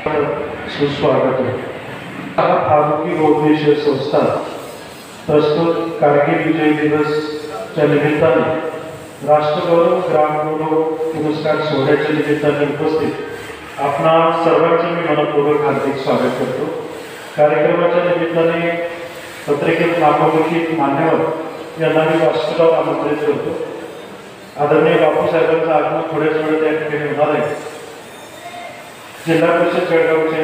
सुस्वागत है। फारुकी बहुउद्देशीय संस्था प्रस्तुत कारगिल विजय दिवस निमित्ताने राष्ट्रगौरव ग्रामगौरव पुरस्कार सोहळ्याच्या निमित्ताने उपस्थित आपणा सर्वांचे मी मनपूर्वक हार्दिक स्वागत करतो। कार्यक्रमाच्या निमित्ताने पत्रिकेत नामोल्लेखित मान्यवर यांना मी राष्ट्रगाव आमंत्रित करतो। आदरणीय बापूसाहेबांचं आगमन थोड्याच वेळात या ठिकाणी होणार आहे। जिल्हा परिषद जळगावचे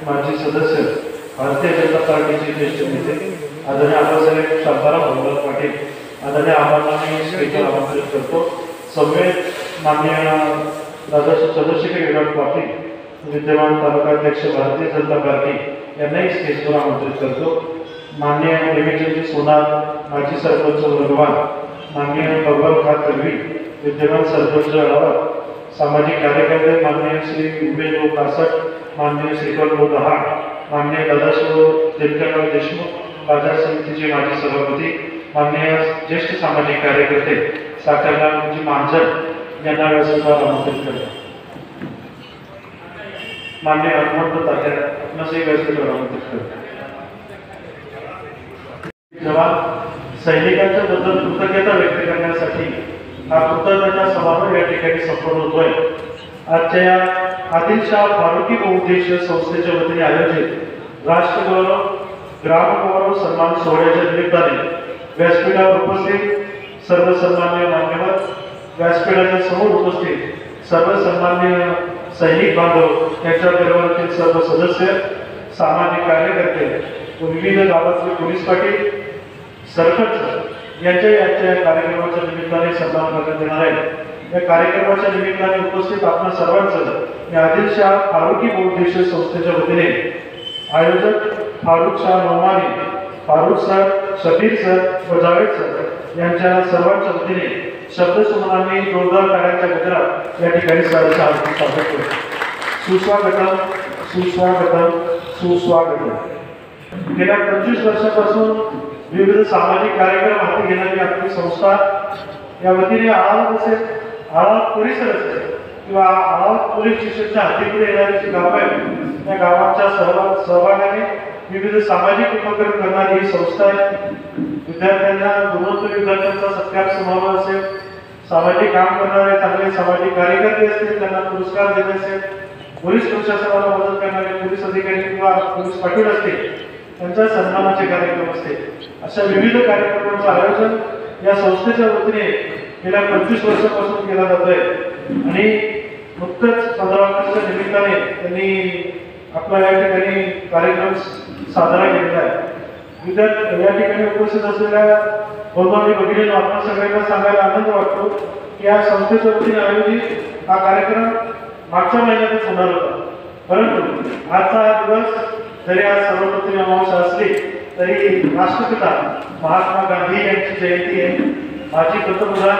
माजी सदस्य, भारतीय जनता पार्टीचे ज्येष्ठ नेते आदरणीय आबासाहेब शांताराम भगवान पाटील आदरणीय आबांना मी स्टेजवर आमंत्रित करतो। समवेत माननीय सदस्य विराट पाटील विद्यमान तालुकाध्यक्ष भारतीय जनता पार्टी यांनाही स्टेजवर आमंत्रित करतो। माननीय प्रेमचंद सोनार माजी सरपंच भगवान, माननीय भगवान खा तडवी विद्यमान सरपंच जळगाव, सामाजिक कार्यकर्ते माननीय श्री उमेश कासट, माननीय श्रीकांत दहाड, माननीय दादाशिव दिनकरराव देशमुख बाजार समितीचे माजी सभापती, माननीय ज्येष्ठ सामाजिक कार्यकर्ते साखररावजी महाजन यांना व्यासपीठावर आमंत्रित करतो। माननीय हनुमंत तात्या आपणासही व्यासपीठावर आमंत्रित करतो। जवान सैनिकांच्या बद्दल कृतज्ञता व्यक्त करण्यासाठी हा कृतज्ञता समारोह या ठिकाणी संपन्न होतोय। आजच्या या आदिलशाह फारुकी बहुउद्देशीय संस्थेच्या वतीने आयोजित राष्ट्रगौरव ग्रामगौरव सन्मान सोहळ्याच्या निमित्ताने व्यासपीठावर उपस्थित सर्व सन्माननीय मान्यवर, व्यासपीठाच्या समोर उपस्थित सर्व सन्माननीय सैनिक बांधव, त्यांच्या परिवारातील सर्व सदस्य, सामाजिक कार्यकर्ते व विविध गावातले पोलीस पाटील, सरपंच यांच्या कार्यक्रमाच्या निमित्ताने सन्मान करण्यात येणार आहे। या कार्यक्रमाच्या निमित्ताने उपस्थित आपण सर्वांचं या आदिलशाह फारुकी बहुउद्देशीय संस्थेच्या वतीने आयोजक फारुख शाह नोमानी, फारुख सर, शबीर सर व जावेद सर यांच्या सर्वांच्या वतीने शब्दसुमनांनी जोरदार टाळ्यांच्या गजरात या ठिकाणी सहर्ष हार्दिक स्वागत करतो। सुस्वागतम, सुस्वागतम, सुस्वागतम। गेल्या 25 वर्षापासून विविध सामाजिक कार्यक्रम हाती घेणारी आपली संस्था या वतीने आळाव असेल, आळाव परिसर असेल किंवा आळाव पोलीस स्टेशनच्या हद्दीमध्ये येणारी जी गावं आहेत त्या गावांच्या सहभागाने विविध सामाजिक उपक्रम करणारी ही संस्था आहे। विद्यार्थ्यांना, गुणवंत विद्यार्थ्यांचा सत्कार समारोह असेल, सामाजिक काम करणारे चांगले सामाजिक कार्यकर्ते असतील त्यांना पुरस्कार देणे असेल, पोलीस प्रशासनाला मदत करणारे पोलीस अधिकारी किंवा पोलीस पाटील असतील त्यांच्या सन्मानाचे कार्यक्रम असते, अशा विविध कार्यक्रमांचं आयोजन या संस्थेच्या वतीने गेल्या 25 वर्षापासून केला जातोय। आणि नुकतंच 15 ऑगस्टच्या निमित्ताने त्यांनी आपला या ठिकाणी कार्यक्रम साजरा केलेला आहे। विद्यार्थी या ठिकाणी उपस्थित असलेल्या बंधू आणि भगिनींना आपण सगळ्यांना सांगायला आनंद वाटतो की या संस्थेच्या वतीने आयोजित हा कार्यक्रम मागच्या महिन्यातच होणार होता, परंतु आजचा हा दिवस जरी आज सर्वपत्री अमावस्या असली तरी राष्ट्रपिता महात्मा गांधी यांची जयंती आहे, माजी पंतप्रधान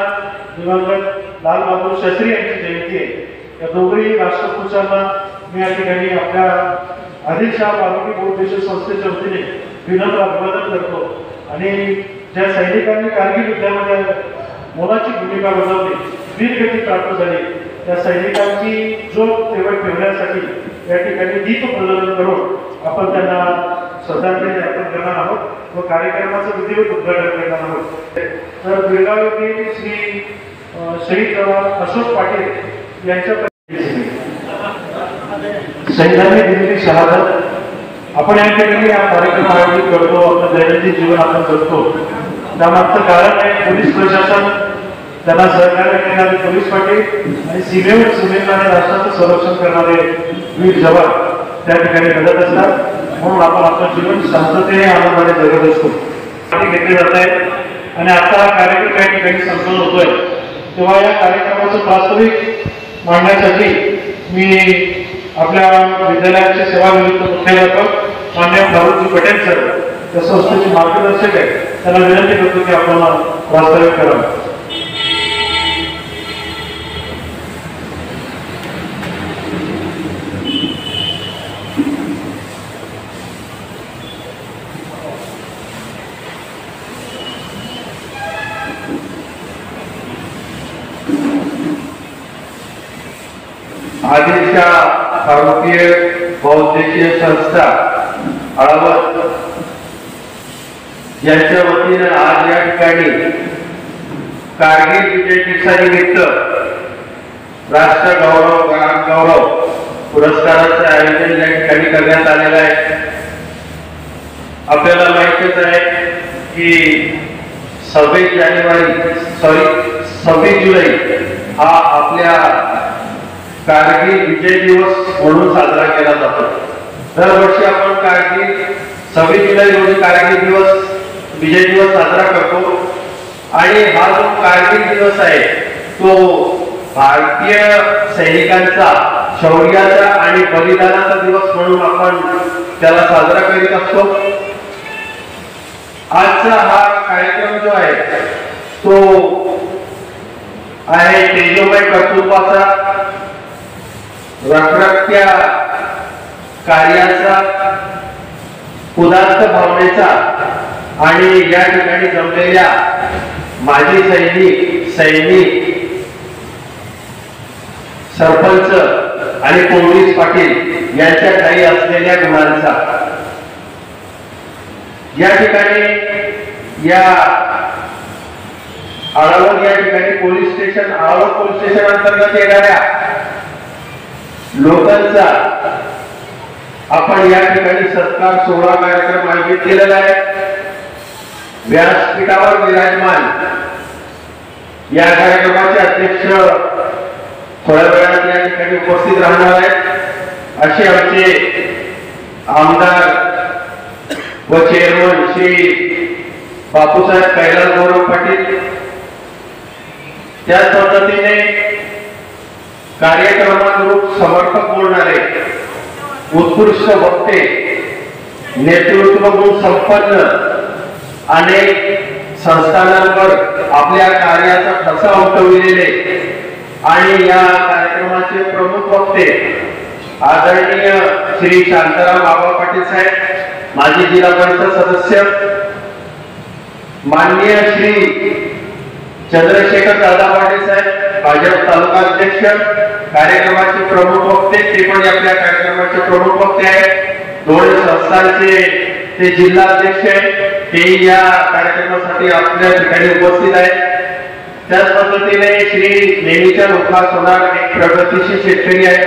दिवंगत लालबहादूर शास्त्री यांची जयंती आहे। या दोघेही राष्ट्रपुरुषांना मी या ठिकाणी आपल्या आदिलशाह फारुकी बहुउद्देशीय संस्थेच्या वतीने विनम्र अभिवादन करतो। आणि ज्या सैनिकांनी कारगिल युद्धामध्ये मोलाची भूमिका बजावली, वीरगती प्राप्त झाली, त्या सैनिकांची ज्योत तेवढ ठेवण्यासाठी या ठिकाणी दीप प्रज्वलन करून आपण त्यांना श्रद्धांजली अर्पण करणार आहोत व कार्यक्रमाचं विधिवत उद्घाटन करणार आहोत। तर बेळगाव येथील श्री शहीद जवान अशोक पाटील यांच्या शहीदांनी दिलेली शहादत आपण या ठिकाणी हा कार्यक्रम आयोजित करतो, आपलं दैनंदिन जीवन आपण जगतो। त्यामागचं कारण आहे पोलीस प्रशासन, त्यांना सहकार्य करणारे पोलीस पाटील आणि सीमेवर राष्ट्राचं संरक्षण करणारे वीर जवान त्या ठिकाणी घडत असतात। म्हणून आपण आपलं जीवन शांततेने आनंदाने जगत असतो। घेतले जात आहेत आणि आता हा कार्यक्रम या ठिकाणी संपन्न होतोय, तेव्हा या कार्यक्रमाचं प्रास्ताविक मांडण्यासाठी मी आपल्या विद्यालयाचे सेवानिवृत्त मुख्याध्यापक माननीय फारुखजी पटेल सर या संस्थेचे मार्गदर्शक आहेत, त्यांना विनंती करतो की आपण प्रास्ताविक करावं। आदिलशाह फारुकीय बहुउद्देशीय संस्था अळवद यांच्या वतीने आज या ठिकाणी कारगिल विजय दिवसानिमित्त राष्ट्र गौरव ग्राम गौरव पुरस्काराचे आयोजन या ठिकाणी करण्यात आलेलं आहे। आपल्याला माहितीच आहे की 26 जुलै हा आपल्या कारगिल विजय दिवस म्हणून साजरा केला जातो। दरवर्षी आपण कारगिल 26 जुलै रोजी कारगिल दिवस विजय दिवस साजरा करतो आणि हा जो कारगिल दिवस आहे तो भारतीय सैनिकांचा शौर्याचा आणि बलिदानाचा दिवस म्हणून आपण त्याला साजरा करीत असतो। आजचा हा कार्यक्रम जो आहे तो आहे तेजोमय कर्तृत्वाचा, रखरखत्या कार्याचा, उदात्त भावनेचा आणि या ठिकाणी जमलेल्या माजी सैनिक सरपंच आणि पोलीस पाटील यांच्या काही असलेल्या गुणांचा या ठिकाणी या अळवद या ठिकाणी पोलीस स्टेशन अंतर्गत येणाऱ्या लोकांचा आपण या ठिकाणी सत्कार सोहळा कार्यक्रम आयोजित केलेला आहे। व्यासपीठावर विराजमान या कार्यक्रमाचे अध्यक्ष थोड्या वेळात या ठिकाणी उपस्थित राहणार आहेत असे आमचे आमदार व चेअरमन श्री बापूसाहेब कैलास गौरव पाटील, त्याच पद्धतीने कार्यक्रमानुरूप समर्पक बोलणारे उत्कृष्ट वक्ते, नेतृत्व गुण संपन्न अनेक संस्थानांवर आपल्या कार्याचा ठसा उमटविलेले आणि या कार्यक्रमाचे प्रमुख वक्ते आदरणीय श्री शांताराम बाबा पाटील साहेब, माजी जिल्हा परिषद सदस्य, माननीय श्री चंद्रशेखर दादा पाटील साहेब, भाजप तालुका अध्यक्ष, कार्यक्रमाचे प्रमुख वक्ते, ते पण आपल्या कार्यक्रमाचे प्रमुख वक्ते आहेत। दोन संस्थांचे ते जिल्हा अध्यक्ष आहेत, ते या कार्यक्रमासाठी आपल्या ठिकाणी उपस्थित आहेत। त्याच पद्धतीने श्री नेहमीच्या लोकांस होणार एक प्रगतीशील शेतकरी आहेत,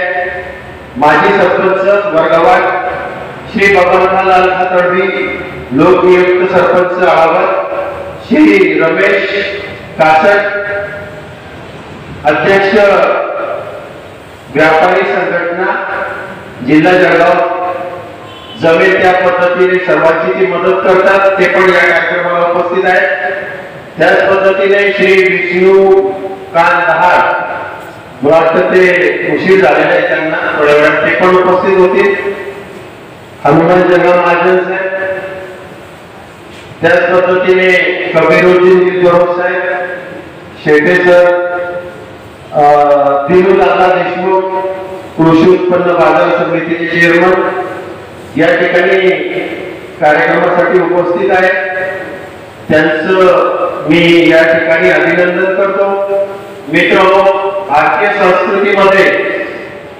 माजी सरपंच वर्गवार श्री बबनलाल तडवी, लोकनियुक्त सरपंच अळवद श्री रमेश कासट, अध्यक्ष व्यापारी संघटना जिल्हा जळगाव, जमेल त्या पद्धतीने सर्वांची ती मदत करतात, ते पण या कार्यक्रमाला उपस्थित आहेत। त्याच पद्धतीने श्री विष्णुकांत दहाड, मला वाटतं ते उशीर झालेला आहे त्यांना, थोड्या वेळात ते पण उपस्थित होतील। हनुमान जंगम महाजन साहेब, त्याच पद्धतीने कबीरुद्दीन गौरव साहेब, शेटे सर, दिनूदादा देशमुख, कृषी उत्पन्न बाजार समितीचे चेअरमन या ठिकाणी कार्यक्रमासाठी उपस्थित आहेत। त्यांचं मी या ठिकाणी अभिनंदन करतो। मित्रांनो, भारतीय संस्कृतीमध्ये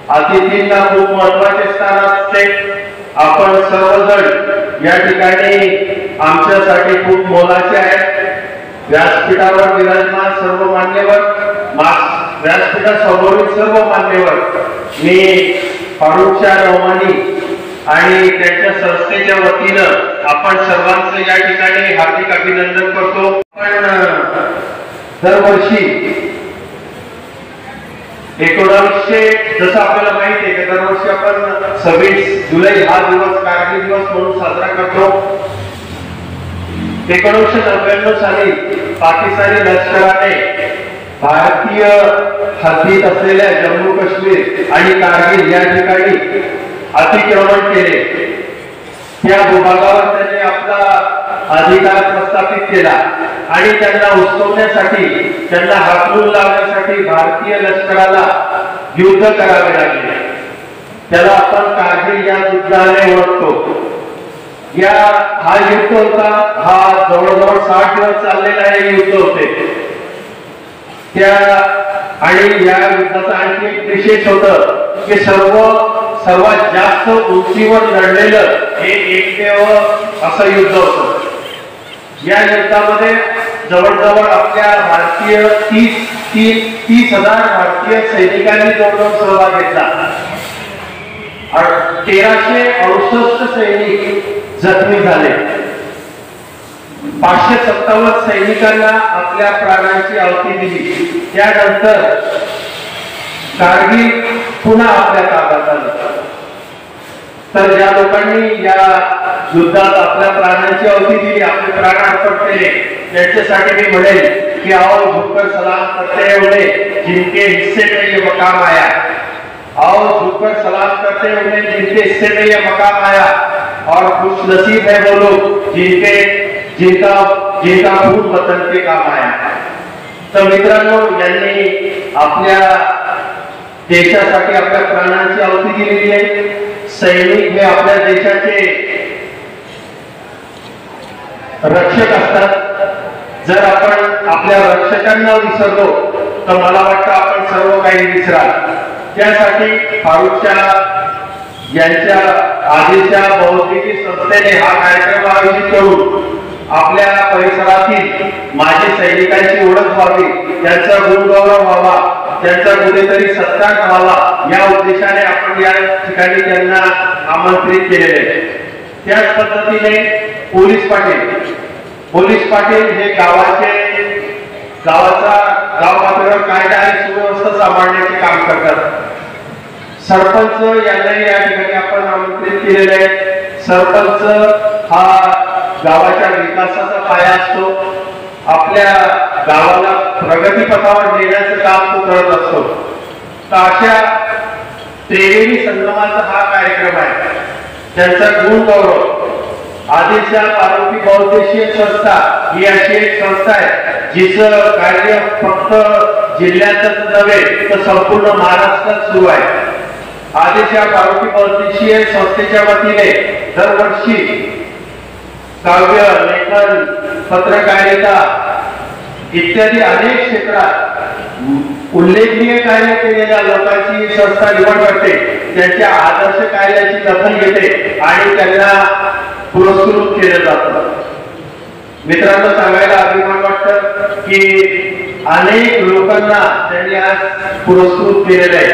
अतिथींना खूप महत्त्वाचे स्थान असते। आपण सर्वजण या ठिकाणी आमच्यासाठी खूप मोलाचे आहेत। व्यासपीठावर विराजमान सर्व मान्यवर, व्यासपीठासमोरील सर्व मान्यवर, मी फारुकशाह नौमानी आणि त्यांच्या संस्थेच्या वतीनं आपण सर्वांचं या ठिकाणी हार्दिक अभिनंदन करतो। पण दरवर्षी 1900 जसं आपल्याला माहिती आहे की दरवर्षी आपण 26 जुलै हा दिवस कारगिल दिवस म्हणून साजरा करतो। 1999 साली पाकिस्तानी लष्कराने भारतीय हद्दीत असलेल्या जम्मू काश्मीर आणि कारगिल या ठिकाणी अतिक्रमण केले। त्या भूभागावर त्यांनी आपला अधिकार प्रस्थापित केला आणि त्यांना हुसकवण्यासाठी, त्यांना हाकलून लावण्यासाठी भारतीय लष्कराला युद्ध करावे लागले। त्याला आपण कारगिल या युद्धाने ओळखतो। हा युद्ध होता, हा जवळजवळ 60 दिवस चाललेला हे युद्ध होते। आणि या युद्धाचा आणखी एक विशेष होतं की सर्व सर्वात जास्त उंचीवर लढलेलं हे एकमेव असं युद्ध होतं. या युद्धामध्ये जवळजवळ आपल्या भारतीय 30,000 भारतीय सैनिकांनी जवळजवळ सहभाग घेतला. 1368 सैनिक जखमी झाले. 557 सैनिकांना आपल्या प्राणांची आहुती दिली. त्यानंतर कारगिल पुन्हा आपल्या ताब्यात आलं. तर ज्या लोकांनी या युद्धात आपल्या प्राणांची आहुती दिली, आपले प्राण अर्पण केले, त्यांच्यासाठी मी म्हणेल कि आओ झुककर सलाम करते उन्हें जिनके हिस्से में ये मकाम आया. आओ झुककर सलाम करते उन्हें जिनके हिस्से में ये मकाम आया. और खुश नसीब है वो लोग जिनका खून वतन के काम आया. तर मित्रांनो, यांनी आपल्या देशासाठी आपल्या प्राणांची आहुती दिलेली आहे. सैनिक हे आपल्या देशाचे रक्षक असतात. जर आपण आपल्या रक्षकांना विसरलो तर मला वाटतं आपण सर्व काही विसराल. त्यासाठी फारुख शाह यांच्या आधीच्या बौद्धिकी संस्थेने हा कार्यक्रम आयोजित करून आपल्या परिसरातील माजी सैनिकांची ओळख व्हावी, त्यांचा गुणगौरव व्हावा, त्यांचा कुठेतरी सत्कार व्हावा, या उद्देशाने आपण या ठिकाणी त्यांना आमंत्रित केलेले. त्याच पद्धतीने पोलीस पाटील हे गाव पातळीवर कायदा आणि सुव्यवस्था सांभाळण्याचे काम करतात. सरपंच यांनाही या ठिकाणी आपण आमंत्रित केलेले आहे. सरपंच हा गावाच्या विकासाचा पाया असतो. आपल्या गावाला प्रगतीपथावर नेण्याचं काम तो करत असतो. तर अशा त्रिवेणी संगमाचा हा कार्यक्रम आहे. त्यांचा गुणगौरव आदिलशाह फारुकी बहुउद्देशीय संस्था ही अशी एक संस्था आहे जिचं कार्य फक्त जिल्ह्यातच नव्हे तर संपूर्ण महाराष्ट्रात सुरू आहे. आदिलशाह फारुकी बहुउद्देशीय संस्थेच्या वतीने दरवर्षी काव्य, लेखन, पत्रकारिता इत्यादी अनेक क्षेत्रात उल्लेखनीय कार्य केलेल्या लोकांची संस्था निवड करते. त्यांच्या आदर्श कार्याची दखल घेते आणि त्यांना पुरस्कृत केलं जातं. मित्रांनो, सांगायला अभिमान वाटतं की अनेक लोकांना त्यांनी आज पुरस्कृत केलेलं आहे.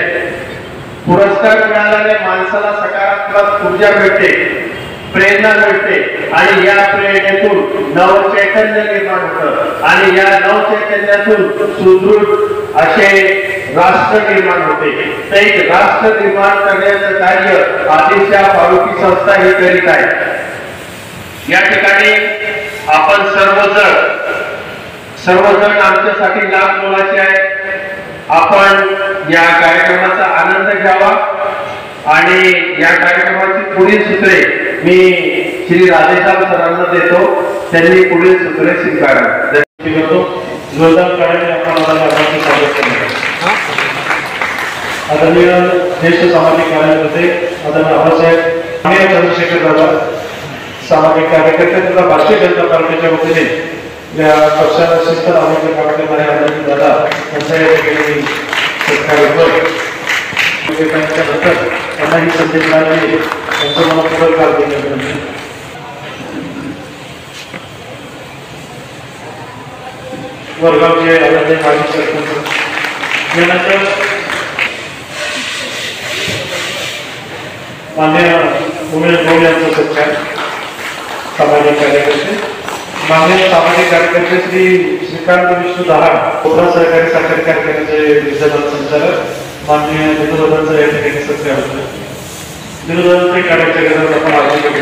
पुरस्कार मिळाल्याने माणसाला सकारात्मक ऊर्जा मिळते, प्रेरणा मिळते आणि या प्रेरणेतून नवचैतन्य निर्माण होतं आणि या नवचैतन्यातून सुदृढ असे राष्ट्र निर्माण होते. तर एक राष्ट्र निर्माण करण्याचं कार्य आदिलशाह फारुकी संस्था ही करीत आहे. या ठिकाणी आपण सर्वजण आमच्यासाठी लाभ मोलाचे आहे. आपण या कार्यक्रमाचा आनंद घ्यावा आणि या कार्यक्रमाची पुढील सूत्रे मी श्री राधेश्याम सरांना देतो. त्यांनी पुढील सूत्रे स्वीकारावी. जोरदार कार्याने आपण स्वागत करतो. आदरणीय ज्येष्ठ सामाजिक कार्यकर्ते आदरणीय आबासाहेब आणि चंद्रशेखर दादा, सामाजिक कार्यकर्ते तथा भारतीय जनता पार्टीच्या वतीने या पक्षाला शिस्त लावण्याचे काम करणारे आदरणीय दादा यांचा या ठिकाणी सत्कार होतो. नंतर त्यांना ही संधी मिळाली, त्यांचं मला पुरस्कार देण्यात. वरगावचे आदरणीय माजी सरपंच यानंतर मान्य उमेश भोल यांचा सत्कार. सामाजिक कार्यकर्ते मान्य सामाजिक कार्यकर्ते श्री श्रीकांत विष्णू दहाड, कोकण सहकारी साखर कारखान्याचे विद्यमान संचालक माननीय विनोदांचा या ठिकाणी सत्कार होतो. विनोदांचे कार्यकर्त्यांना आपण आभार व्यक्त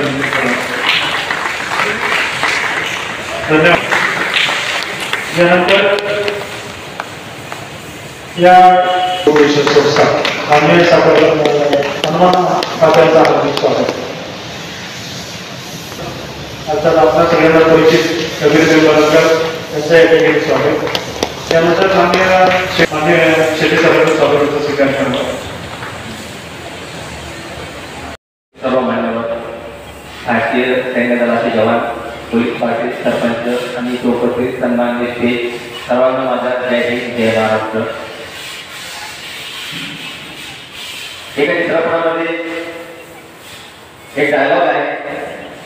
धन्यवाद. यानंतर या संस्था माननीय सन्मान खात्याचा हार्दिक स्वागत. अर्थात आपल्या सगळ्यांना परिचित कबीरदेव बलकर यांचं या ठिकाणी स्वागत. त्यानंतर मान्य शेट्टी सरांचं स्वागताचा स्वीकार करणार. सर्व मान्यवर, भारतीय सैन्य दलाचे जवान, पोलीस पाटील, सरपंच आणि उपस्थित सन्माननीय स्टेज, सर्वांना माझा जय हिंद, जय महाराष्ट्र. एका चित्रपटामध्ये एक डायलॉग है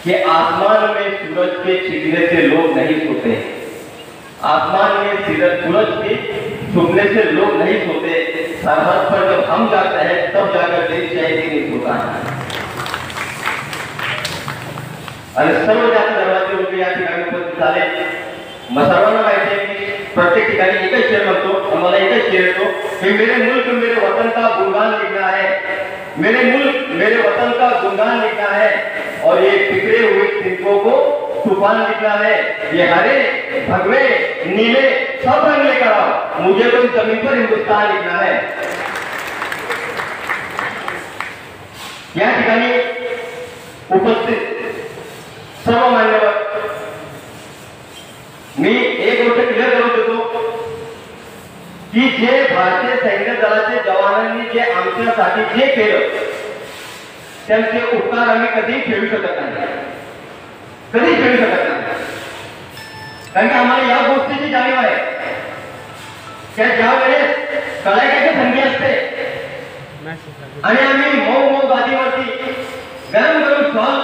कि आसमान में सूरज के छिपने से लोग नहीं सोते, आसमान में सूरज के छुपने से लोग नहीं सोते, सरहद पर जब हम जाते हैं तब जाकर देश शायद नहीं सोता है। आणि सर्व जाती धर्माचे लोक या ठिकाणी उपस्थित झाले। सर्वांना माहिती आहे की प्रत्येक ठिकाणी एकच शेर म्हणतो, मला एकच शेर येतो कि मेरे मुल्क मेरे वतन का गुणगान लिखना है, मेरे मुल्क मेरे वतन का गुणगान लिखना है, और ये बिखरे हुए तिनकों को तूफान लिखना है, ये हरे भगवे नीले सब रंग लेकर आओ, मुझे तो जमीन पर हिंदुस्तान लिखना है। या ठिकाणी उपस्थित सर्व मान्यवर, मी एक गोष्ट क्लिअर करून देतो की जे भारतीय सैन्य दलाचे जवानांनी जे आमच्यासाठी जे केलं त्यांचे उपकार आम्ही कधी फेडू शकत नाही, कधी फेडू शकत नाही। कारण की आम्हाला या गोष्टीची जाणीव आहे की ज्या वेळेस कलाकाराची संधी असते आणि आम्ही मऊ मऊ गादीवरती गरम गरम शॉल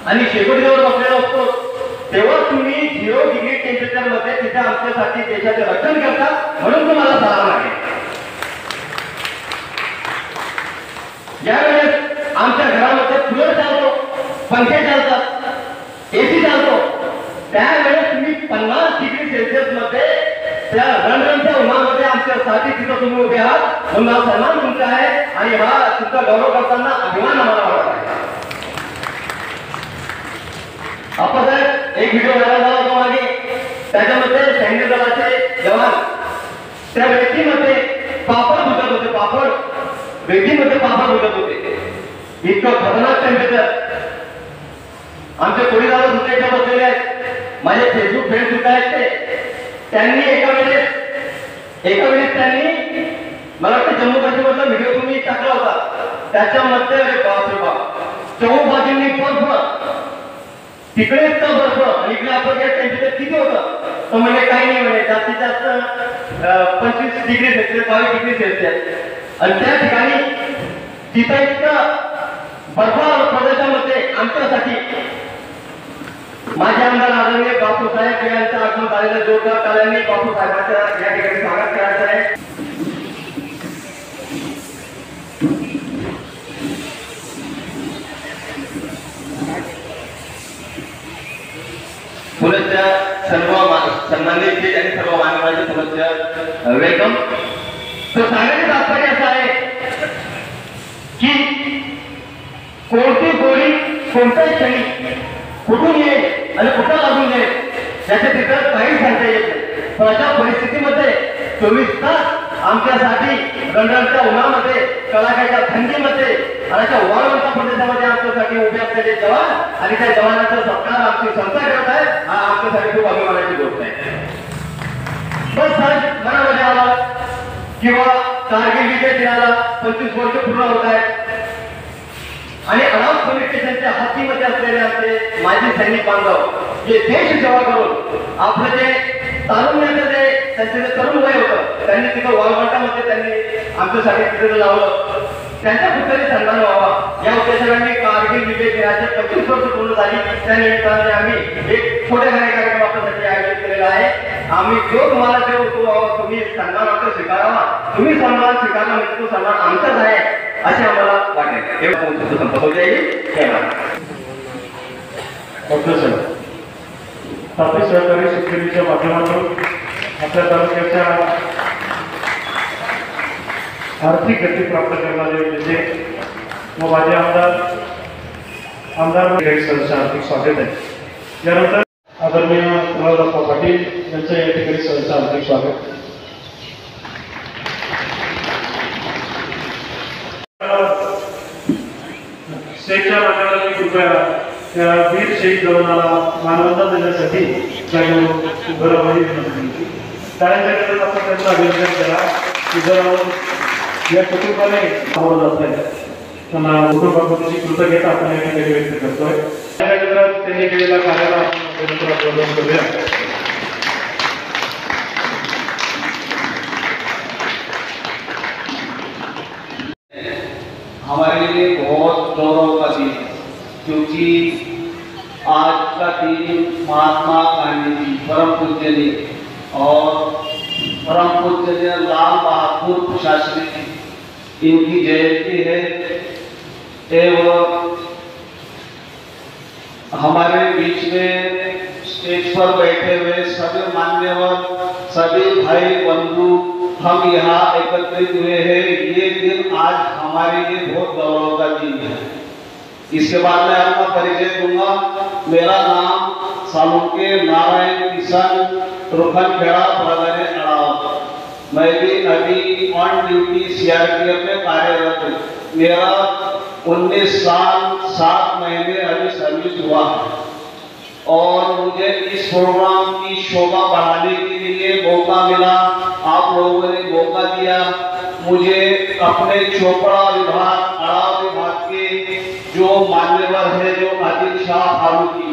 आणि शेकोटीवर बसलेलो असतो, तेव्हा तुम्ही 0 डिग्री टेम्परेचर मध्ये तिथे आमच्यासाठी देशाचे रक्षण करता, म्हणून तुम्हाला सलाम आहे। ज्यावेळेस आमच्या घरामध्ये कूलर चालतो, पंखे चालतात, एसी चालतो, त्यावेळेस तुम्ही 50 डिग्री सेल्सिअस मध्ये त्या रणरणच्या उन्हामध्ये आमच्यासाठी तिथं तुम्ही उभे आहात, म्हणून हा सन्मान तुमचा आहे आणि हा तुमचा गौरव करताना अभिमान आम्हाला वाटत आहे। आपण एक व्हिडिओ व्हायरल झाला होता मागे, त्याच्यामध्ये सैन्य दलाचे जवान त्या व्यक्तीमध्ये पापड भुजत होते, पापड व्यक्तीमध्ये पापड भुजत होते, इतकं खतरनाक टेम्परेचर। आमचे कोळी दादा सुद्धा इथे बसलेले आहेत, माझे फेसबुक फ्रेंड सुद्धा आहेत त्यांनी एका वेळेस त्यांनी मला वाटतं जम्मू काश्मीरचा व्हिडिओ तुम्ही टाकला होता, त्याच्यामध्ये बापरे बाप चौबाजूंनी बर्फ, तिकडे इतका बर्फ आणि इकडे आपण टेम्परेचर किती होतं, तर म्हणजे काही नाही म्हणे, जास्तीत जास्त 25 डिग्री सेल्सिअस 22 डिग्री सेल्सिअस। आणि त्या ठिकाणी तिथं इतकं बर्फाळ प्रदेशामध्ये आमच्यासाठी माझे आमदार आदरणीय बापू साहेब यांचं आगमन झालेलं जोरदार टाळ्यांनी बापू साहेबांचं या ठिकाणी स्वागत करायचं आहे। पुनश्च सर्व सन्मानित आणि सर्व मान्यवरांचे पुनश्च वेलकम। तो सांगण्याचे तात्पर्य असं आहे की कोणती गोळी कोणत्या क्षणी कुठून येईल आणि कुठं लागून येईल याचे तिथं काही सांगता येत नाही, पण अशा परिस्थितीमध्ये 24 तास आमच्यासाठी गंडरच्या उन्हामध्ये, कडाक्याच्या थंडीमध्ये आणि अशा वाळवंट प्रदेशामध्ये आमच्यासाठी उभे असलेले जवान आणि त्या जवानांचा सत्कार आमची संस्था करत आहे, हा आमच्यासाठी खूप अभिमानाची गोष्ट आहे। बस साहेब मनामध्ये आला किंवा कारगिल विजय दिनाला 25 वर्ष पूर्ण होत आहेत आणि अलाउड पोलीस स्टेशनच्या हद्दीमध्ये असलेले आमचे माजी सैनिक बांधव जे देश सेवा करून आपलं जे तारुण्याचं जे त्यांचे जे तरुण वय होतं त्यांनी तिथं वाळवंटामध्ये त्यांनी आमच्यासाठी तिथं लावलं, त्यांच्या पुढे सन्मान व्हावा या उद्देशाने कारगिल विजय दिनाचे 25 वर्ष पूर्ण झाली, त्या निमित्ताने आम्ही एक छोट्याखानी कार्यक्रम आपल्यासाठी आयोजित केलेला आहे। आम्ही जो तुम्हाला जे तुम्ही सन्मान आमचा स्वीकारावा, तुम्ही सन्मान स्वीकारला म्हणजे तो सन्मान आमचाच आहे असे आम्हाला वाटते। एवढं संपत हो जाईल। डॉक्टर साहेब, तापी सहकारी सोसायटीच्या माध्यमातून आपल्या तालुक्याच्या आर्थिक गती प्राप्त करणारे नेते व माझे आमदार सहर्ष हार्दिक स्वागत आहे। यानंतर आदरणीय प्रल्हाद पाटील यांचं या ठिकाणी सहर्ष हार्दिक स्वागत। स्टेजच्या माध्यमातून कृपया त्या वीर शहीद जवानाला मानवंदना देण्यासाठी जागेवर उभं राहावी विनंती। त्यानंतर आपण त्यांचं अभिनंदन करा की जर या कुटुंबाने आवड जात आहे त्यांना कुटुंबाकडून कृतज्ञता आपण या ठिकाणी व्यक्त करतोय। त्यानंतर त्यांनी केलेल्या कार्याला आपण अभिनंदन करूया। हमारे लिए बहुत गौरव का दिन है। क्योंकि आज का दिन महात्मा गांधी जी परम पूज्य जी और परम पूज्य लाल बहादुर शास्त्री जी इनकी जयंती है एवं हमारे बीच में स्टेज पर बैठे हुए सभी मान्यवर सभी भाई बंधु हम यहाँ एकत्रित हुए हैं। ये दिन आज हमारे लिए बहुत गौरव का दिन है। इसके बाद मैं अपना परिचय दूंगा। मेरा नाम सालुके नारायण किशन रुखनखेड़ा प्रधान अड़ाव। मैं भी अभी ऑन ड्यूटी सीआरपीएफ में कार्यरत हूँ। मेरा 19 साल 7 महीने अभी सर्विस हुआ है और मुझे इस प्रोग्राम की शोभा बढ़ाने के लिए मौका मिला। आप लोगों ने मौका दिया। मुझे अपने चोपड़ा विभाग अड़ाव विभाग के जो मान्यवर है जो आदिल शाह फारूकी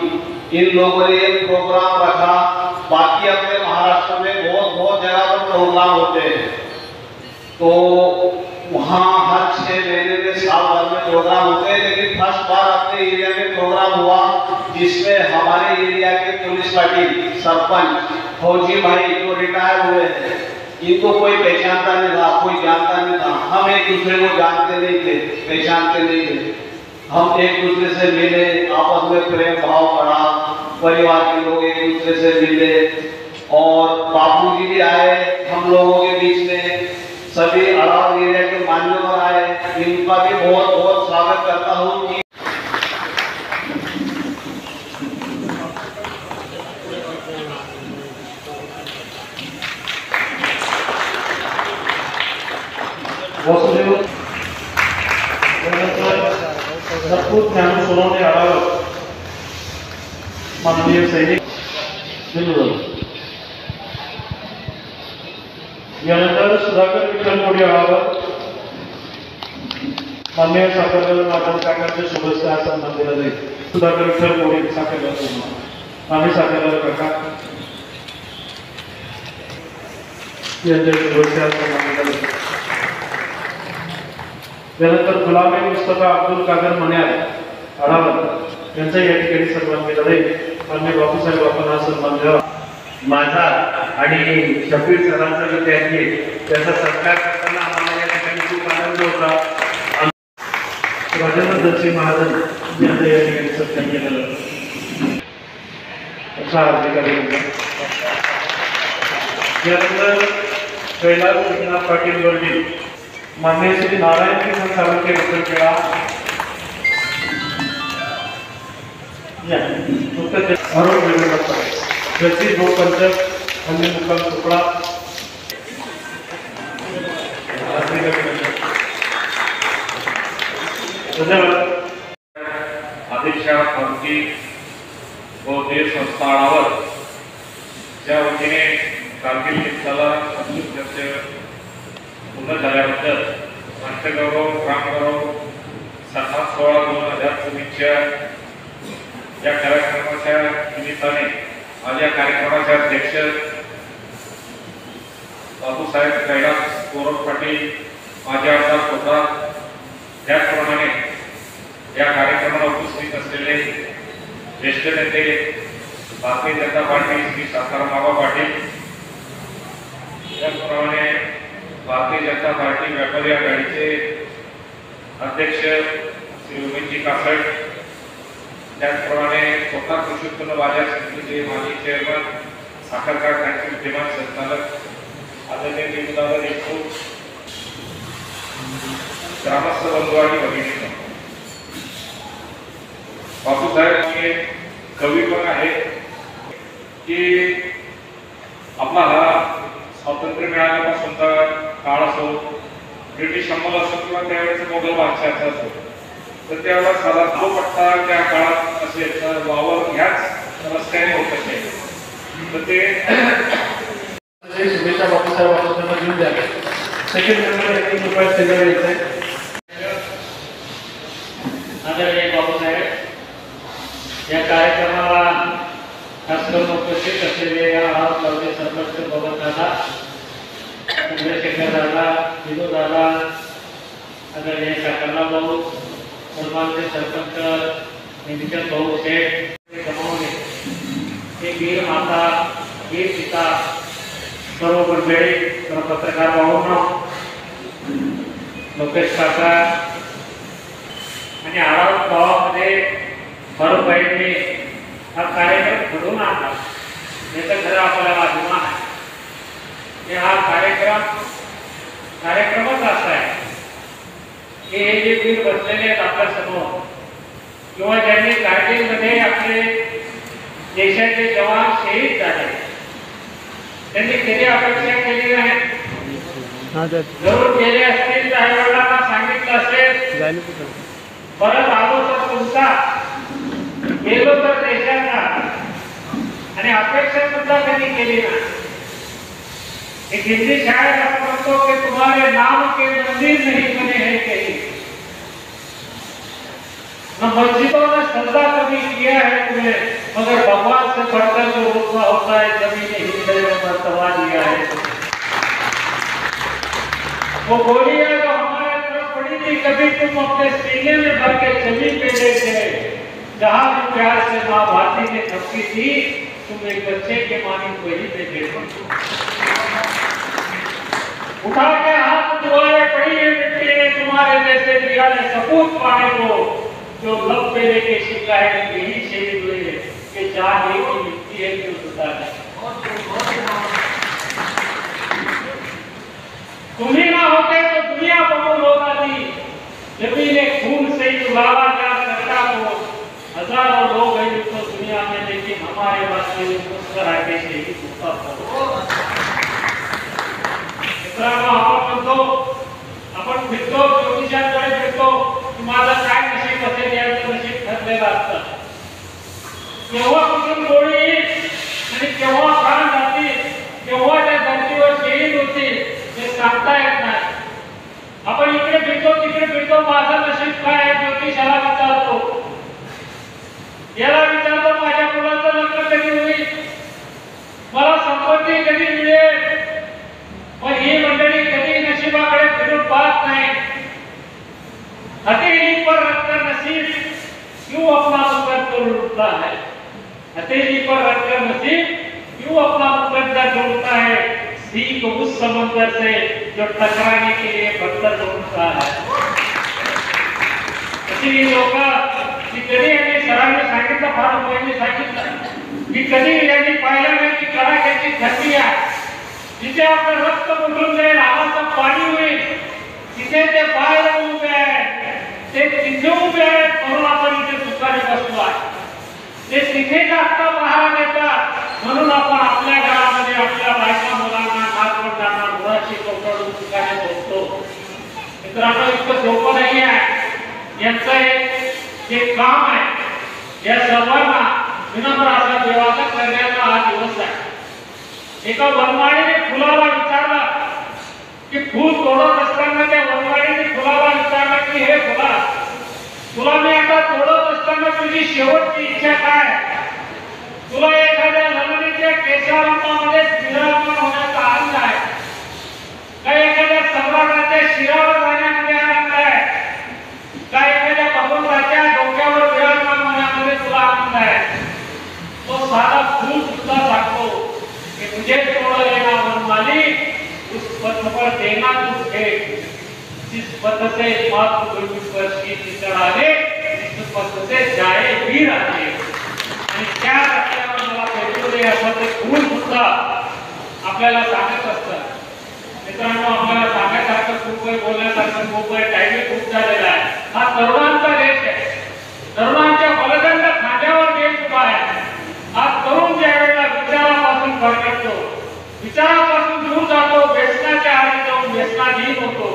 इन लोगों ने एक प्रोग्राम रखा। बाकी अपने महाराष्ट्र में बहुत जगह पर प्रोग्राम होते हैं तो वहाँ हर 6 महीने में साल भर में प्रोग्राम होते हैं, लेकिन फर्स्ट बार अपने एरिया में प्रोग्राम हुआ जिसमें हमारे एरिया के पुलिस पार्टी सरपंच फौजी भाई जो रिटायर हुए हैं इनको कोई पहचानता नहीं था, कोई जानता नहीं था। हम एक दूसरे को जानते नहीं थे, पहचानते नहीं थे। हम एक दूसरे से मिले, आपस में प्रेम भाव बढ़ा, परिवार के लोग एक दूसरे से मिले और बापू जी भी आए हम लोगों के बीच में। सभी अड़ाव एरिया के मान्यवर आए, इनका भी बहुत स्वागत करता हूँ। सपूत ज्ञान सोनवणे अड़ाव माननीय सैनिक यानंतर सुधाकर विठ्ठल कोडी अळावर माननीय साखरकर माधव काकांच्या शुभेच्छा सन्मान दिला जाईल। सुधाकर विठ्ठल कोडी साखरकर माननीय साखरकर काका यांच्या शुभेच्छा सन्मान दिला जाईल। त्यानंतर गुलाबी मुस्तफा अब्दुल कादर मन्याल अडावत यांचा या ठिकाणी सन्मान केला जाईल। माननीय बापूसाहेब आपण हा सन्मान द्यावा। माझा आणि शफीर सरांचा विद्यार्थी त्याचा सत्कार करताना आम्हाला या ठिकाणी खूप आनंद होता। राजेंद्र दर्शी महाजन यांचा या ठिकाणी सत्कार केला जातो। असा अधिकारी यानंतर कैलास एकनाथ पाटील वर्डी माननीय श्री नारायण किशन साळुंखे विठ्ठलखेडा या नुकतंच अरुण वेगवेगळा जगदीश भाऊ पंचक अन्य मुक्काम चोपडा धन्यवाद। आदिल शाह फारूकी व देश संस्था अड़ावर ज्या वतीने कारगिल युद्धाला अचूक लक्ष्य पूर्ण झाल्याबद्दल राष्ट्रगौरव ग्रामगौरव 7/16/2024 या कार्यक्रमाच्या निमित्ताने आज या कार्यक्रमाचे अध्यक्ष बापूसाहेब कैलास गौरव पाटील माझे आमदार होता। त्याचप्रमाणे या कार्यक्रमाला उपस्थित असलेले ज्येष्ठ नेते भारतीय जनता पार्टी श्री शांताराम बाबा पाटील, त्याचप्रमाणे भारतीय जनता पार्टी व्यापारी आघाडीचे अध्यक्ष श्री उमेशजी कासट, त्याचप्रमाणे स्वतः कृषी उत्पन्न बाजार समितीचे माजी चेअरमन साखर कारखान्याचे विद्यमान संचालक आदरणीय देवदादा देशमुख, ग्रामस्थ बंधू आणि भगिनी, बापूसाहेब हे कवी पण आहेत की आपला हा स्वातंत्र्य मिळाल्यापासूनचा काळ असो, ब्रिटिश अंमल असो किंवा त्यावेळेस मोगल बादशाहाचा असो, तर त्यावेळेला साधा जो पट्टा त्या काळात असेल तर वावर ह्याच रस्त्याने होत असेल तर ते शुभेच्छा बापूसाहेब आपण घेऊन द्या। सेकंड नंबर 1 रुपये त्याच्यावर यायचं आहे। आदरणीय बापूसाहेब या कार्यक्रमाला खास करून उपस्थित असलेले गावचे सरपंच बबन दादा, चंद्रशेखर दादा, विनोद दादा, आदरणीय काकाला भाऊ, सन्माननीय सरपंच नितीन भाऊ शेठ गमावले, ते वीर माता, वीर पिता, सर्व मंडळी, सर्व पत्रकार भाऊंनो, लोकेश काका आणि आराम गावामध्ये भरपाईने हा कार्यक्रम घडवून आणला, याचा खरं आपल्याला अभिमान आहे. हा कार्यक्रमच असा आहे की हे जे वीर बसलेले आहेत आपल्या समोर, किंवा ज्यांनी कारगिलमध्ये आपले देशाचे जवान शहीद झाले, त्यांनी कधी अपेक्षा केली नाही. जरूर गेले असतील तर आईवडिलांना सांगितलं असेल परत आलो तर तुमचा, गेलो तर देशाचा, आणि अपेक्षा सुद्धा त्यांनी केली नाही. एक हिंदी शायर आपण म्हणतो की तुम्हारे नाम के मंदिर नहीं बने हैं कहीं, न मस्जिदों ने सजदा कभी किया है तुम्हें, मगर भगवान से बढ़कर जो रुतबा होता है जमीन हिंदे में मर्तबा दिया है. वो गोलियां जो हमारे तरफ पड़ी थी, कभी तुम अपने सीने में भर के जमीन पे ले गए, जहां भी प्यार से माँ भारती ने थपकी थी, तुम एक बच्चे के मानी वही पे देखो. उठा के हाथ तुम्हारे पड़ी है मिट्टी ने, तुम्हारे जैसे दिया ने सपूत पाने को, जो लब पे लेके शिका है यही शहीद हुए कि जान एक ही मिट्टी है जो जुटा है. तुम ही ना होते तो दुनिया बबूल होता थी, जमीन खून से ही उड़ावा जा सकता हो. हजारों लोग हैं तो दुनिया में, लेकिन हमारे वास्ते मुस्कुराते से ही होता था. आपण म्हणतो, आपण फिरतो, ज्योतिषांकडे फिरतो की माझं काय नशीब असेल, याचं नशीब ठरलेलं असतं. केव्हा कुठून गोळी येईल आणि केव्हा प्राण जातील, केव्हा त्या धर्तीवर शहीद होतील हे सांगता येत नाही. आपण इकडे फिरतो तिकडे फिरतो, माझं नशीब काय आहे ज्योतिषाला विचारतो, याला विचारतो माझ्या मुलाचं लग्न कधी होईल, मला संपत्ती कधी मिळेल. पण ही मंडळी कधी नशिबाकडे फिरून पाहत नाही. हथेली पर रखकर नसीब क्यों अपना मुकद्दर ढूंढता है, हथेली पर रखकर नसीब क्यों अपना मुकद्दर ढूंढता है. सीख उस समंदर से जो टकराने के लिए पत्थर ढूंढता है. अशी लोक की कधी यांनी सरांनी सांगितलं, फार उपयोगी सांगितलं की कधी यांनी पाहिलं नाही की कडाक्याची थंडी आहे, जिथे आपलं रक्त उठून जाईल, आवाचं पाणी होईल, तिथे ते बाहेर उभे आहेत, ते तिथे उभे आहेत म्हणून आपण इथे दुकानी बसलो आहे. ते तिथे जास्त बाहेर येतात म्हणून आपण आपल्या घरामध्ये आपल्या बायका मुलांना नातवंडांना मुलाची कोपरून दुकाने बसतो. मित्रांनो, इतकं सोपं नाही आहे. यांचं जे काम आहे या सर्वांना विनम्र असा देवाचा करण्याचा हा दिवस आहे. एका वनमाळीने फुलाला विचारलं की फूल तोडत असताना त्या वनमाळीने फुलाला विचारलं की हे फुला, तुला मी आता तोडत असताना तुझी शेवटची इच्छा काय? तुला एखाद्या ललनेच्या केशारंभामध्ये विराजमान होण्याचा आनंद आहे का? एखाद्या सम्राटाच्या शिरावर जाण्यामध्ये आनंद आहे का? एखाद्या भगवंताच्या डोक्यावर विराजमान होण्यामध्ये तुला आनंद आहे? तो साधा फूल सुद्धा सांगतो कि मुझे तोड़ लेना वनमाली, उस पथ पर देना तू भेंट, जिस पथ से मातृभूमी की चढ़ावे, जिस पथ से जाए वीर आने. आणि त्या रस्त्यावर मला भेटू दे असं ते फूल सुद्धा आपल्याला सांगत असतं. मित्रांनो, आपल्याला सांगण्यासारखं खूप आहे, बोलण्यासारखं खूप आहे, टायमिंग खूप झालेला आहे. हा तरुणांचा देश आहे, तरुणांच्या बलदंड खांद्यावर देश उभा आहे. आज तरुण ज्या वेळेला विचारापासून भरकटतो, विचारापासून दूर जातो, व्यसनाच्या आहारी जाऊन व्यसनाधीन होतो,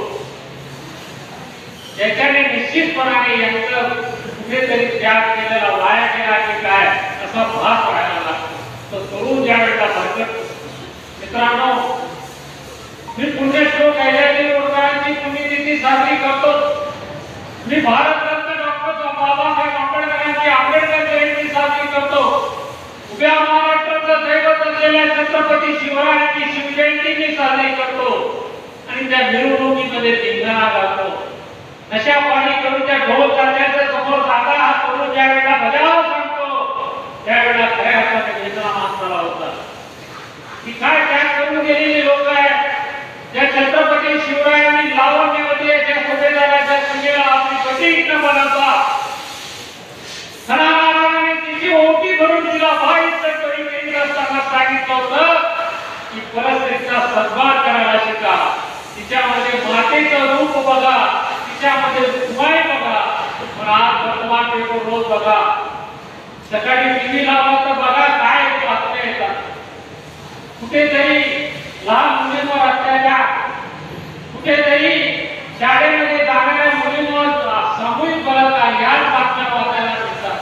याच्याने निश्चितपणाने यांचं कुठेतरी त्याग केलेला वाया गेला की काय असा भास व्हायला लागतो. तो तरुण ज्या वेळेला भरकटतो. मित्रांनो, मी पुण्यश्लोक अहिल्यादेवी होळकरांची पुण्यतिथी साजरी करतो. मी भारतरत्न डॉक्टर बाबासाहेब आंबेडकरांची आंबेडकर जयंती साजरी करतो. उभ्या महाराष्ट्राचं दैवत असलेल्या छत्रपती शिवरायांची शिवजयंती मी साजरी करतो आणि त्या मिरवणुकीमध्ये धिंगाणा घालतो. नशा पाणी करून त्या ढोल ताशाच्या समोर जाता हा तरुण ज्या वेळेला प्लास्टिक न बनवता सणावाराने तिची ओटी भरून तिला बाईचं करी केली असताना सांगितलं होतं की परिस्थितीचा सद्भाव करायला शिका. तिच्यामध्ये मातेचं रूप बघा, तिच्यामध्ये रुक्माई बघा. पण आज वर्तमान पेपर रोज बघा, सकाळी टीव्ही लावला तर बघा काय बातम्या येतात. कुठेतरी लहान मुलींवर अत्याचार, कुठेतरी शाळेमध्ये जाणाऱ्या मुलींवर सामूहिक बलात्कार याच बातम्या वाचायला मिळतात.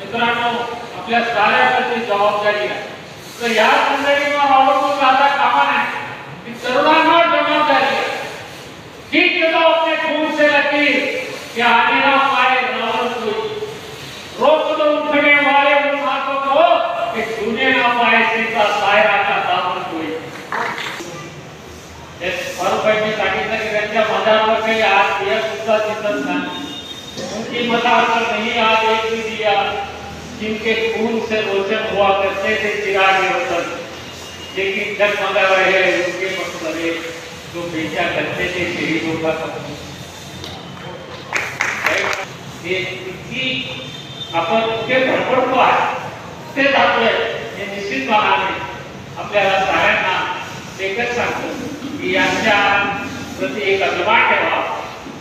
मित्रांनो, आपल्या साऱ्याकडची जबाबदारी आहे. तर या संदर्भात अवलंबून राहता कामा नाही. तरुणांवर जबाबदारी है ठीक तो अपने खून से लकीर कि आने ना पाए रावण कोई, रोक दो उठने वाले उन हाथों को कि छूने ना पाए सीता सायरा का दामन कोई. फारूकभाईंनी सांगितलं की त्यांच्या मधावर काही आज दिया सुद्धा दिसत नाही. उनकी मदार पर नहीं आज एक भी दिया, जिनके खून से रोशन हुआ करते थे चिराग वतन, लेकिन जगमगा रहे उनके मकबरे जो बेचा करते थे शहीदों का सपना. आपण कुठे भरपडतो आहे ते जातोय हे निश्चित मानाने आपल्याला साऱ्यांना एकच सांगतो की यांच्या प्रति एक अभिमान ठेवा.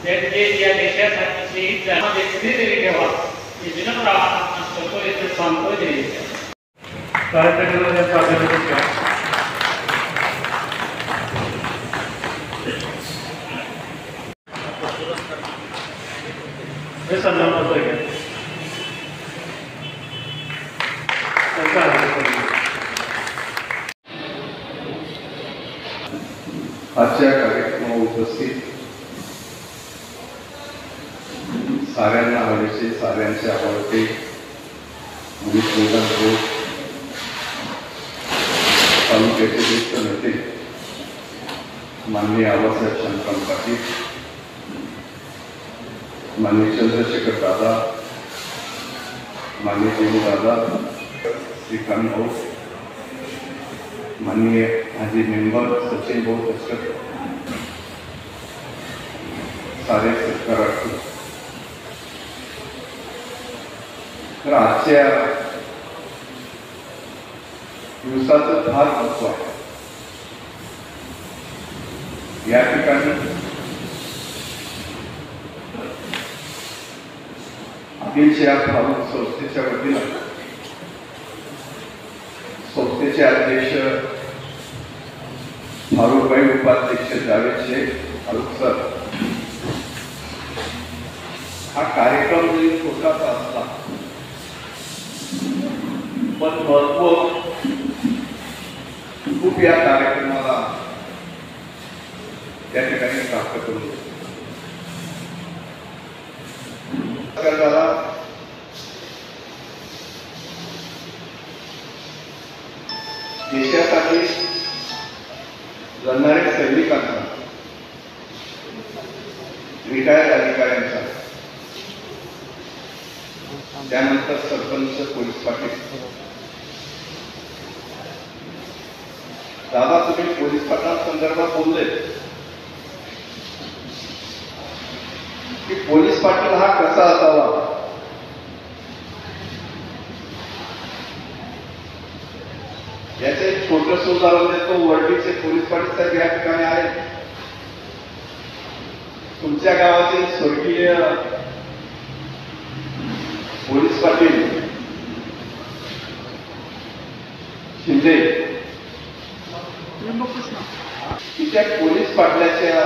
त्यांचे या देशासाठी शहीद झाल्यामध्ये कुठेतरी ठेवा हे विनम्र आवाहन करतो. याचे सांगतो हे संदर्भात आजच्या कार्यक्रमात उपस्थित साऱ्यांना आवडीचे, साऱ्यांचे आवडते तालुक्याचे ज्येष्ठ नेते माननीय आबासाहेब शंकरराव पाटील, माननीय चंद्रशेखर दादा, माननीय देवू दादा, श्रीकांत भाऊ, माननीय माजी मेंबर सचिन भाऊ तस्कर, सारे सत्कारार्थी. तर आजच्या दिवसाचं फार महत्व आहे. या ठिकाणी अखिल फारूक संस्थेच्या वतीनं संस्थेचे अध्यक्ष फारूकभाई, उपाध्यक्ष जावेद शेख फारूक सर, हा कार्यक्रम जरी छोटासा असला पण महत्व खूप या कार्यक्रमाला त्या ठिकाणी प्राप्त करून देशासाठी लढणाऱ्या सैनिकांचा, रिटायर्ड अधिकाऱ्यांचा, त्यानंतर सरपंच, पोलीस पाटील. दादा, तुम्ही पोलीस पाटलांसंदर्भात बोलले की पोलीस पाटील हा कसा असावा. याचं एक छोटस उदाहरण देतो. वर्डीचे पोलीस पाटील साहेब या ठिकाणी आहेत. तुमच्या गावाचे स्वर्गीय पोलीस पाटील शिंदे, त्या पोलीस पाटलाच्या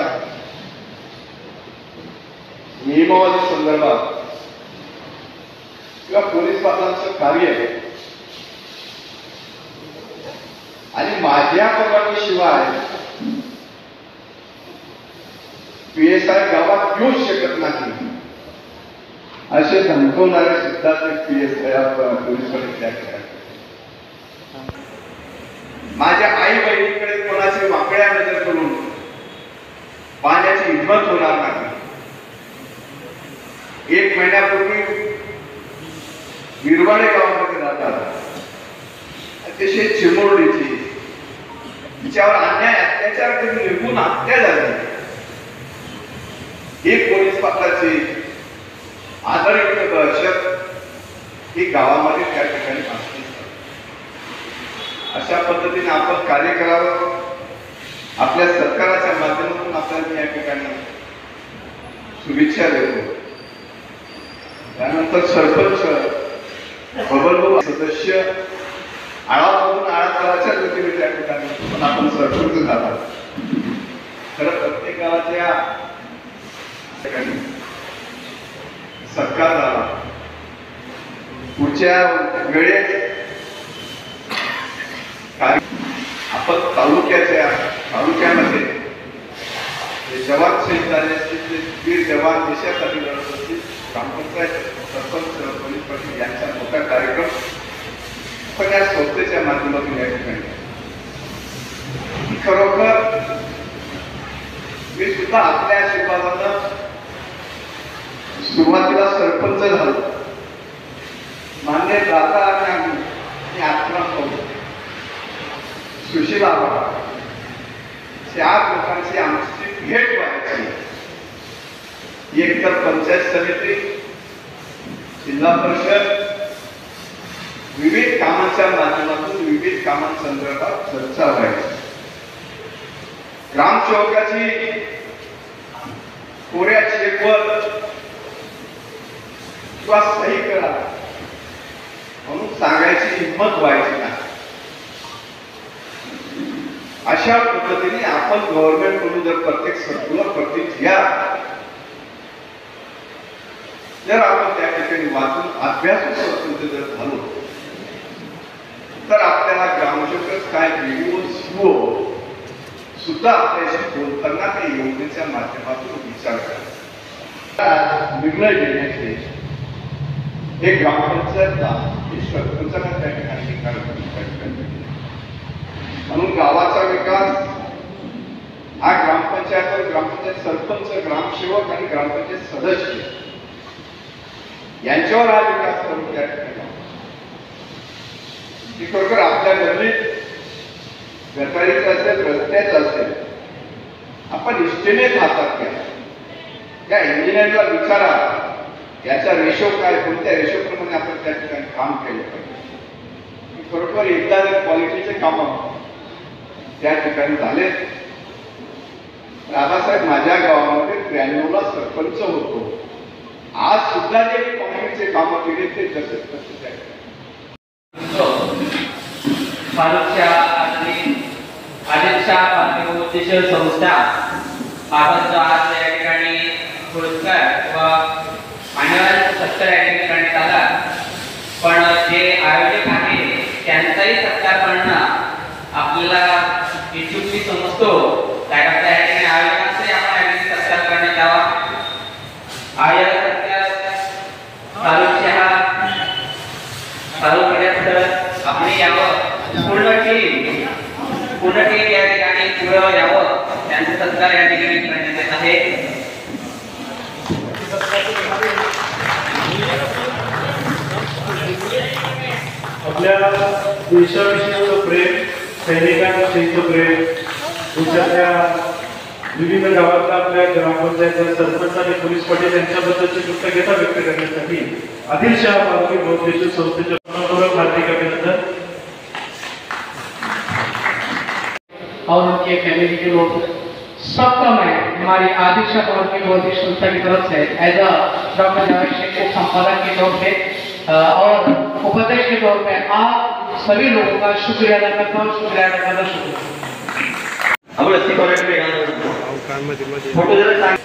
नियमावली संदर्भात किंवा पोलीस पाटलांचं कार्य आणि माझ्या परवानगीशिवाय PSI गावात येऊ शकत नाही असे धमकवणारे सुद्धा ते PSI पोलीस पाटील. माझ्या आई बहिणीकडे कोणाची वाकड्या नजर करून पाहण्याची हिंमत होणार नाही. 1 महिन्यापूर्वी विरवाडे गावामध्ये राहतात अतिशय चिमुरडीची, तिच्यावर अन्याय अत्याचार करून निर्गुण हत्या झाली. एक पोलीस पाटलाची आदरयुक्त दहशत ही गावामध्ये त्या ठिकाणी असते. अशा पद्धतीने आपण कार्य करावं. आपल्या सरकाराच्या माध्यमातून आपल्याला या ठिकाणी शुभेच्छा देतो. त्यानंतर सरपंच बबलभाऊ सदस्य आळामधून आळा करायच्या वतीने त्या ठिकाणी पण आपण सरपंच झाला. खरं प्रत्येक गावाच्या ठिकाणी सरकार झाला. पुढच्या वेळेत आपण तालुक्यामध्ये जवान शहीद झाले असतील, ते वीर जवान देशासाठी लढत असतील, ग्रामपंचायत सरपंच पोलीस पाटील यांचा मोठा कार्यक्रम पण या संस्थेच्या माध्यमातून या ठिकाणी. खरोखर मी सुद्धा आपल्या आशीर्वादानं सुरुवातीला सरपंच झालो. मान्य दाता आणि आम्ही आश्रम होतो. सुशीला चार लोकांची आमची भेट व्हायची. एक तर पंचायत समिती, जिल्हा परिषद, विविध कामांच्या माध्यमातून विविध कामांसंदर्भात चर्चा व्हायची. ग्रामसेवकाची कोऱ्या चेकवर किंवा सही करा म्हणून सांगायची हिंमत व्हायची नाही. अशा पद्धतीने आपण गव्हर्नमेंट कडून जर प्रत्येक सर्क्युलर प्रतिक्रिया जर आपण त्या ठिकाणी वाचून अभ्यास जर झालो तर आपल्याला ग्रामसेवक काय सीओ सुद्धा आपल्याशी बोलताना त्या योजनेच्या माध्यमातून विचार करा. निर्णय घेण्याचे हे ग्रामपंचायतला हे सरपंचाला त्या ठिकाणी म्हणून गावाचा विकास हा ग्रामपंचायत सरपंच, ग्रामसेवक आणि ग्रामपंचायत सदस्य यांच्यावर हा विकास करून त्या ठिकाणी खरोखर आपल्या गल्लीत गटारीच असेल, रस्त्याच असेल, आपण इष्टेनेच हातात घ्या. त्या इंजिनियरला विचारा याचा रेशो काय, कोणत्या रेशोप्रमाणे आपण त्या ठिकाणी काम केलं पाहिजे. खरोखर एकदा जर क्वालिटीचे काम त्या ठिकाणी झाले. राधासाहेब माझ्या गावामध्ये 93ला सरपंच होतो. आज सुद्धा जे काँग्रेसचे काम केले ते जसे तसे त्या संस्था आपण आज या ठिकाणी पुरस्कार किंवा मान्यवर सत्कार या ठिकाणी करण्यात आला. पण जे आयोजक आहे त्यांचाही सत्कार करणं आपल्याला इच्छुक मी समजतो. त्याकरता या ठिकाणी आयोजकांचाही आपण सत्कार करण्यात यावा. आयोजक तालुक्यात आपण यावं. पूर्ण टीम या ठिकाणी पुढं यावं. त्यांचा सत्कार या ठिकाणी करण्यात येत आहे. आपल्या देशाविषयीचं प्रेम, सैनिकांविषयीचं प्रेम, देशातल्या विविध गावातल्या आपल्या ग्रामपंचायत सरपंच आणि पोलीस पाटील यांच्याबद्दलची कृतज्ञता व्यक्त करण्यासाठी आदिलशाह फारुकी बहुउद्देशीय संस्थेच्या मनपूर्वक हार्दिक अभिनंदन. और उनके फैमिली के लोग सबका मैं हमारी आदिलशाह फारुकी बहुउद्देशीय संस्था की तरफ से as a doctor Javed Shaikh को संपादक के तौर पे और उपाध्यक्ष के तौर पे आप सभी लोगों का शुक्रिया अदा करता हूँ. शुक्रिया अदा करना शुक्रिया. फोटो जरा